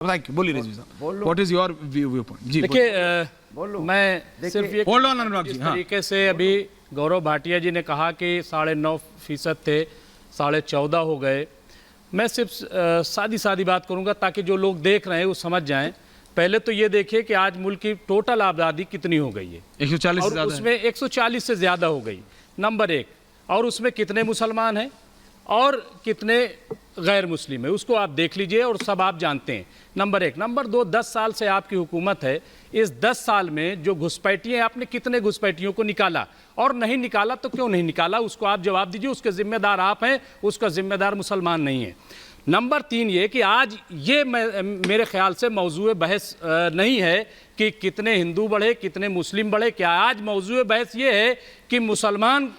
बोलिए रिजवी साहब, what is your view point? जी देखिए, मैं सिर्फ ये होल्ड ऑन अनुराग जी। जिस तरीके से अभी गौरव भाटिया जी ने कहा कि 9.5% थे, 14.5 हो गए। मैं सिर्फ सादी बात करूंगा ताकि जो लोग देख रहे हैं वो समझ जाएं। पहले तो ये देखिए कि आज मुल्क की टोटल आबादी कितनी हो गई है, 140 से और उसमें 140 से ज़्यादा हो गई, नंबर 1। और उसमें कितने मुसलमान हैं और कितने गैर मुस्लिम है, उसको आप देख लीजिए और सब आप जानते हैं, नंबर 1। नंबर 2, 10 साल से आपकी हुकूमत है। इस 10 साल में जो घुसपैठियाँ, आपने कितने घुसपैठियों को निकाला, और नहीं निकाला तो क्यों नहीं निकाला, उसको आप जवाब दीजिए। उसके जिम्मेदार आप हैं, उसका जिम्मेदार मुसलमान नहीं है। नंबर 3 ये कि आज ये मेरे ख्याल से मौजूए बहस नहीं है कि कितने हिंदू बढ़े कितने मुस्लिम बढ़े। क्या आज मौजूए बहस ये है कि मुसलमान,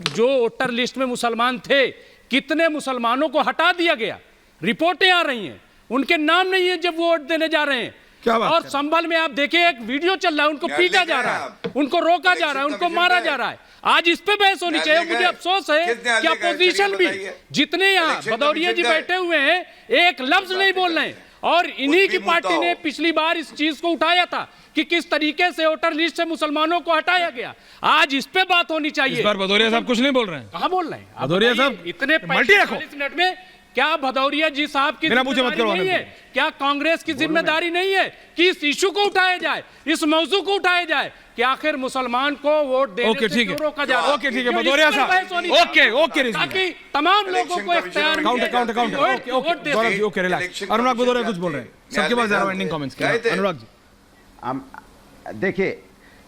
जो वोटर लिस्ट में मुसलमान थे, कितने मुसलमानों को हटा दिया गया। रिपोर्टें आ रही हैं, उनके नाम नहीं है जब वोट देने जा रहे हैं। क्या बात और संभल में आप देखिए एक वीडियो चल रहा है, उनको पीटा जा रहा है, उनको रोका जा रहा है, उनको मारा जा रहा है। आज इस पे बहस होनी चाहिए। मुझे अफसोस है कि अपोजिशन भी, जितने यहाँ भदौरिया जी बैठे हुए हैं, एक लफ्ज नहीं बोल रहे हैं। और इन्हीं की पार्टी ने पिछली बार इस चीज को उठाया था कि किस तरीके से वोटर लिस्ट से मुसलमानों को हटाया गया। आज इस पे बात होनी चाहिए। इस बार भदौरिया साहब कुछ नहीं बोल रहे हैं। कहाँ बोल रहे हैं भदौरिया साहब? इतने 45 मिनट में क्या भदौरिया जी साहब की जिम्मेदारी नहीं है? क्या कांग्रेस की जिम्मेदारी नहीं है कि इस इशू को उठाया जाए, इस मौजू को उठाया जाए कि आखिर मुसलमान को वोट देने से क्यों रोका जा रहा है? ओके ठीक है भदौरिया साहब, ओके ताकि तमाम लोगों को इख्तियार मिले। Okay relax. अनुराग भदौरिया कुछ बोल रहे हैं, सबके पास जरा एंडिंग कमेंट्स क्या है? अनुराग जी,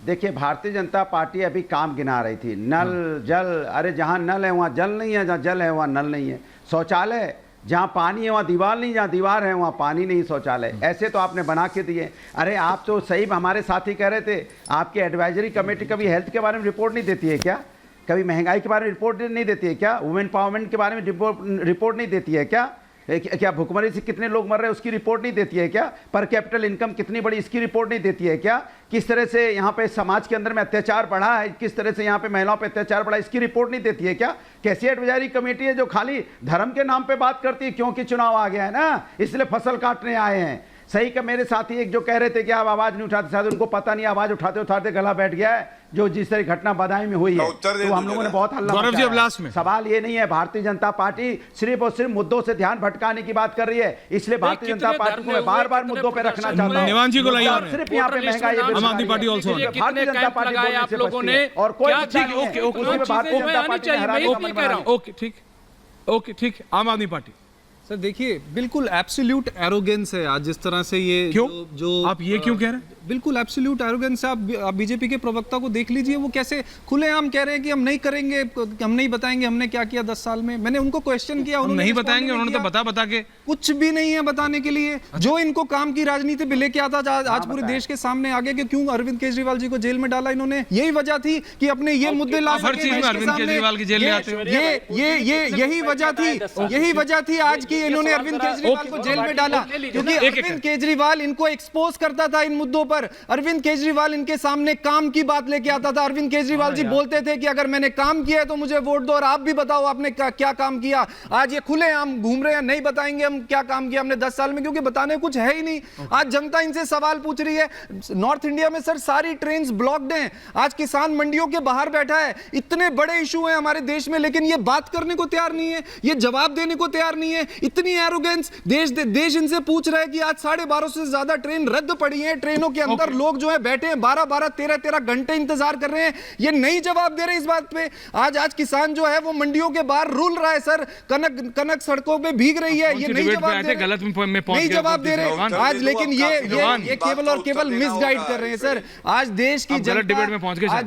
देखिए भारतीय जनता पार्टी अभी काम गिना रही थी, नल जल। अरे जहाँ नल है वहाँ जल नहीं है, जहाँ जल है वहाँ नल नहीं है। शौचालय जहाँ पानी है वहाँ दीवार नहीं, जहाँ दीवार है वहाँ पानी नहीं, शौचालय ऐसे तो आपने बना के दिए। अरे आप तो सही, हमारे साथी कह रहे थे आपकी एडवाइजरी कमेटी कभी हेल्थ के बारे में रिपोर्ट नहीं देती है क्या? कभी महंगाई के बारे में रिपोर्ट नहीं देती है क्या? वुमेन एम्पावरमेंट के बारे में रिपोर्ट नहीं देती है क्या? क्या भुखमरी से कितने लोग मर रहे हैं उसकी रिपोर्ट नहीं देती है क्या? पर कैपिटल इनकम कितनी बड़ी इसकी रिपोर्ट नहीं देती है क्या? किस तरह से यहाँ पे समाज के अंदर में अत्याचार बढ़ा है, किस तरह से यहाँ पे महिलाओं पे अत्याचार बढ़ा, इसकी रिपोर्ट नहीं देती है क्या? कैसी एडवाइजरी कमेटी है जो खाली धर्म के नाम पे बात करती है? क्योंकि चुनाव आ गया है ना, इसलिए फसल काटने आए हैं। सही का मेरे साथी एक जो कह रहे थे कि आप आवाज नहीं उठाते, शायद उनको पता नहीं आवाज उठाते उठाते गला बैठ गया है। जो जिस तरह घटना बदायूं में हुई है तो हम लोगों ने बहुत हल्ला मचाया। सवाल ये नहीं है, भारतीय जनता पार्टी सिर्फ और सिर्फ मुद्दों से ध्यान भटकाने की बात कर रही है, इसलिए भारतीय जनता पार्टी को मैं बार-बार मुद्दों पे रखना चाहता हूं। निवान जी को लाइए, सिर्फ यहाँ पे महंगाई, आम आदमी party also, Bharatiya Janata party आप लोगों ने, और कोई भारतीय जनता पार्टी। ओके ठीक, आम आदमी पार्टी। सर देखिए, बिल्कुल एब्सोल्यूट एरोगेंस है आज जिस तरह से ये क्यों? जो आप ये क्यों कह रहे हैं? बिल्कुल एब्सोल्यूट एरोगेंस है। आप बीजेपी के प्रवक्ता को देख लीजिए, वो कैसे खुलेआम कह रहे हैं कि हम नहीं करेंगे, हम नहीं बताएंगे हमने क्या किया 10 साल में। मैंने उनको क्वेश्चन किया, उन्होंने नहीं बताएंगे, उन्होंने तो बता के कुछ भी नहीं है बताने के लिए। जो इनको काम की राजनीति पे लेके आता आज पूरे देश के सामने आगे कि क्यों अरविंद केजरीवाल जी को जेल में डाला इन्होंने, यही वजह थी कि अपने ये मुद्दे ला हर चीज में अरविंद केजरीवाल की जेल में आते हो। यही वजह थी आज की इन्होंने अरविंद केजरीवाल को जेल में डाला, क्योंकि अरविंद केजरीवाल इनको एक्सपोज करता था इन मुद्दों पर। अरविंद केजरीवाल इनके सामने काम की बात लेके आता था। अरविंद केजरीवाल जी बोलते थे कि अगर मैंने काम किया है तो मुझे वोट दो, और आप भी बताओ आपने क्या काम किया। आज ये खुलेआम घूम रहे हैं, नहीं बताएंगे हम क्या काम किया हमने 10 साल में, क्योंकि बताने कुछ है ही नहीं। आज जनता इनसे सवाल पूछ रही है। नॉर्थ इंडिया में सर सारी ट्रेन्स ब्लॉक्ड हैं, आज किसान मंडियों के बाहर बैठा है। इतने बड़े इशू हैं हमारे देश में, लेकिन ये बात करने को तैयार नहीं है, ये जवाब देने को तैयार नहीं है। इतनी एरोगेंस, देश इनसे पूछ रहा है कि आज 12.5 से ज्यादा ट्रेन रद्द पड़ी है, ट्रेनों के अंदर लोग जो है बैठे हैं 12-12, 13-13 घंटे इंतजार कर रहे हैं, ये नहीं जवाब दे रहे इस बात पे। आज किसान जो है वो मंडियों के बाहर रूल रहा है सर, कनक सड़कों पे भीग रही है, ये नहीं जवाब दे रहे, नहीं जवाब दे रहे आज। लेकिन ये केवल और केवल मिसगाइड कर रहे हैं सर। आज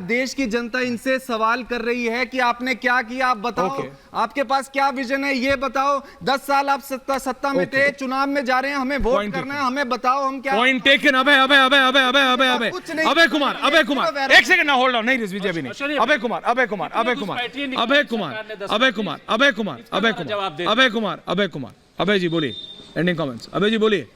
देश की जनता इनसे सवाल कर रही है कि आपने क्या किया, आप बताओ, आपके पास क्या विजन है, ये बताओ। 10 साल आप सत्ता में थे, चुनाव में जा रहे हैं, हमें वोट करना है, हमें बताओ हम क्या। Point taken. अबे कुमार एक सेकंड ना, होल्ड ऑन। नहीं रिजवी जी अभी नहीं। अबे कुमार, अबे जी बोलिए, एंडिंग कमेंट्स। अबे जी बोलिए।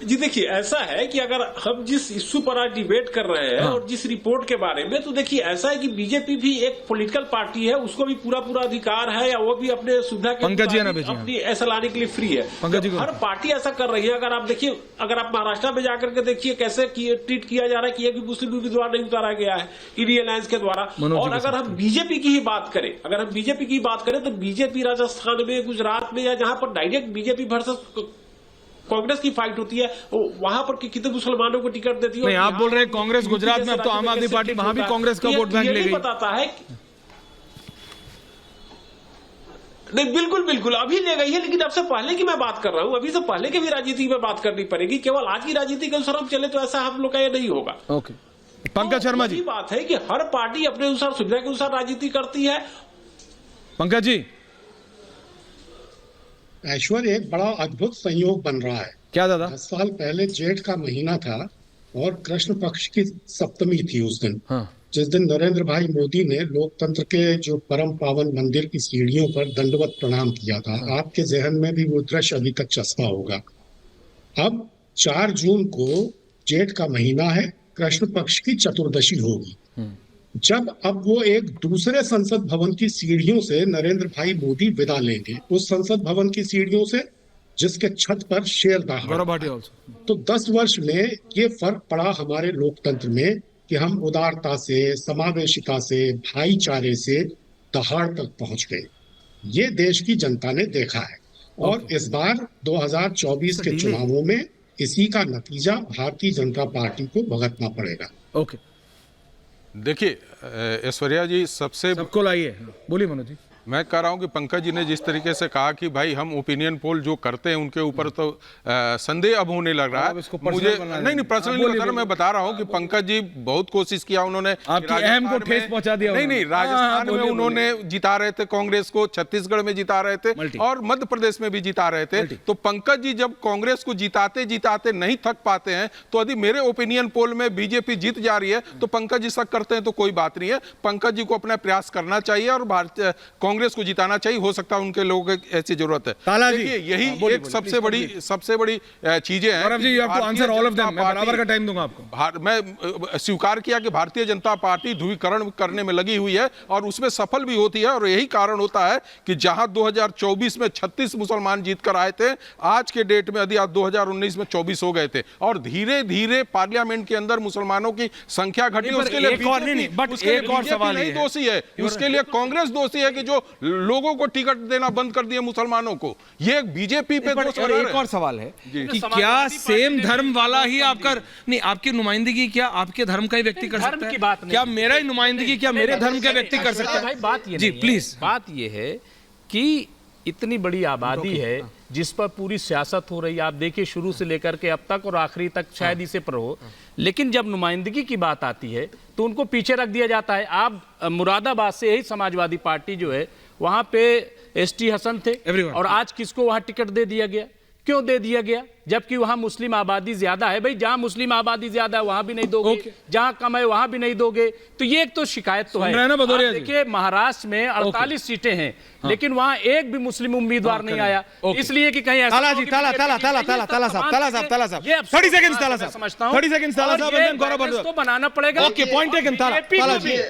जी देखिए, ऐसा है कि अगर हम जिस इश्यू पर आज डिबेट कर रहे हैं और जिस रिपोर्ट के बारे में, तो देखिए ऐसा है कि बीजेपी भी एक पॉलिटिकल पार्टी है, उसको भी पूरा अधिकार है, या वो भी अपने सुविधा के पंकज जी है ना भेजिए। अपनी ऐसा लाने के लिए फ्री है। पंकज जी को- हर पार्टी ऐसा कर रही है। अगर आप देखिए, अगर आप महाराष्ट्र में जाकर के देखिए कैसे ट्रीट किया जा रहा है कि एक भी मुस्लिम उम्मीदवार नहीं उतारा गया है इंडियन अलायंस के द्वारा। और अगर हम बीजेपी की ही बात करें, तो बीजेपी राजस्थान में, गुजरात में, या जहां पर डायरेक्ट बीजेपी वर्सेस कांग्रेस की फाइट होती है, वहां पर कितने मुसलमानों को टिकट देती है। नहीं, आप बोल रहे हैं कांग्रेस गुजरात में, अब तो आम आदमी पार्टी वहां भी कांग्रेस का वोट बैंक ले गई। बताता है नहीं, बिल्कुल अभी ले गई है, लेकिन अब से पहले की मैं बात कर रहा हूं, अभी से पहले की भी राजनीति में बात करनी पड़ेगी। केवल आज की राजनीति के अनुसार हम चले तो ऐसा हम लोग का ये नहीं होगा। ओके, पंकज शर्मा जी। बात है कि हर पार्टी अपने अनुसार, सुविधा के अनुसार राजनीति करती है। पंकज जी, ऐश्वर्य एक बड़ा अद्भुत संयोग बन रहा है। क्या दादा? 10 साल पहले जेठ का महीना था और कृष्ण पक्ष की सप्तमी थी उस दिन। हाँ। जिस दिन नरेंद्र भाई मोदी ने लोकतंत्र के जो परम पावन मंदिर की सीढ़ियों पर दंडवत प्रणाम किया था। हाँ। आपके जहन में भी वो दृश्य अभी तक चस्पा होगा। अब 4 जून को जेठ का महीना है, कृष्ण पक्ष की चतुर्दशी होगी। जब अब वो एक दूसरे संसद भवन की सीढ़ियों से नरेंद्र भाई मोदी विदा लेंगे, उस संसद भवन की सीढ़ियों से जिसके छत पर शेर दहाड़। गौरव भाटिया also। तो 10 वर्ष में ये फर्क पड़ा हमारे लोकतंत्र में कि हम उदारता से, समावेशिता से, भाईचारे से दहाड़ तक पहुंच गए। ये देश की जनता ने देखा है और इस बार 2024 के चुनावों में इसी का नतीजा भारतीय जनता पार्टी को भुगतना पड़ेगा। ओके, देखिए ऐश्वर्या जी, सबको लाइए। बोलिए मनोज जी। मैं कह रहा हूं कि पंकज जी ने जिस तरीके से कहा कि भाई हम ओपिनियन पोल जो करते हैं उनके ऊपर तो संदेह अब होने लग रहा है। मुझे नहीं पर्सनली बता रहा, मैं बता रहा हूं कि पंकज जी बहुत कोशिश किया उन्होंने, आपकी अहम को ठेस पहुंचा दिया। नहीं, राजस्थान में उन्होंने जिता रहे थे कांग्रेस को, छत्तीसगढ़ में जिता रहे थे और मध्य प्रदेश में भी जिता रहे थे। तो पंकज जी जब कांग्रेस को जिताते जिताते नहीं थक पाते हैं, तो यदि मेरे ओपिनियन पोल में बीजेपी जीत जा रही है तो पंकज जी शक करते हैं तो कोई बात नहीं है। पंकज जी को अपना प्रयास करना चाहिए और भारतीय कांग्रेस को जिताना चाहिए। हो सकता है उनके लोगों की ऐसी जरूरत है। देखिए, यही एक सबसे बड़ी चीजें हैं। Gaurav ji, you have to answer all of them। मैं बराबर का टाइम दूंगा आपको। मैं स्वीकार किया कि भारतीय जनता पार्टी ध्रुवीकरण करने में लगी हुई है और उसमें सफल भी होती है, और यही कारण होता है कि जहां 2024 में 36 मुसलमान जीत कर आए थे, आज के डेट में यदि 2019 में 24 हो गए थे और धीरे धीरे पार्लियामेंट के अंदर मुसलमानों की संख्या घटी। उसके लिए एक और सवाल नहीं दोषी है, उसके लिए कांग्रेस दोषी है कि जो लोगों को टिकट देना बंद कर दिया मुसलमानों को। ये बीजेपी पे दोष है। एक और सवाल है कि क्या सेम धर्म वाला ही आपका नहीं, आपकी नुमाइंदगी क्या आपके धर्म का ही व्यक्ति कर सकता है? क्या मेरा ही नुमाइंदगी क्या मेरे धर्म का व्यक्ति कर सकता है? भाई बात ये जी प्लीज, बात ये है कि इतनी बड़ी आबादी है जिस पर पूरी सियासत हो रही है। आप देखिए शुरू से लेकर के अब तक और आखिरी तक शायद इसे पर हो, लेकिन जब नुमाइंदगी की बात आती है तो उनको पीछे रख दिया जाता है। आप मुरादाबाद से यही समाजवादी पार्टी जो है वहां पे एसटी हसन थे और आज किसको वहां टिकट दे दिया गया? क्यों दे दिया गया? जबकि वहां मुस्लिम आबादी ज्यादा है। भाई जहां मुस्लिम आबादी ज्यादा है वहां भी नहीं दोगे, जहां कम है वहां भी नहीं दोगे। तो ये एक तो शिकायत तो है। देखिए महाराष्ट्र में 48 सीटें हैं, लेकिन वहां एक भी मुस्लिम उम्मीदवार नहीं आया, इसलिए कि कहीं ऐसा ताला साहब 30 सेकंड्स ताला साहब, 30 सेकंड्स ताला साहब, तो बनाना पड़ेगा। Okay, point taken. ताला जी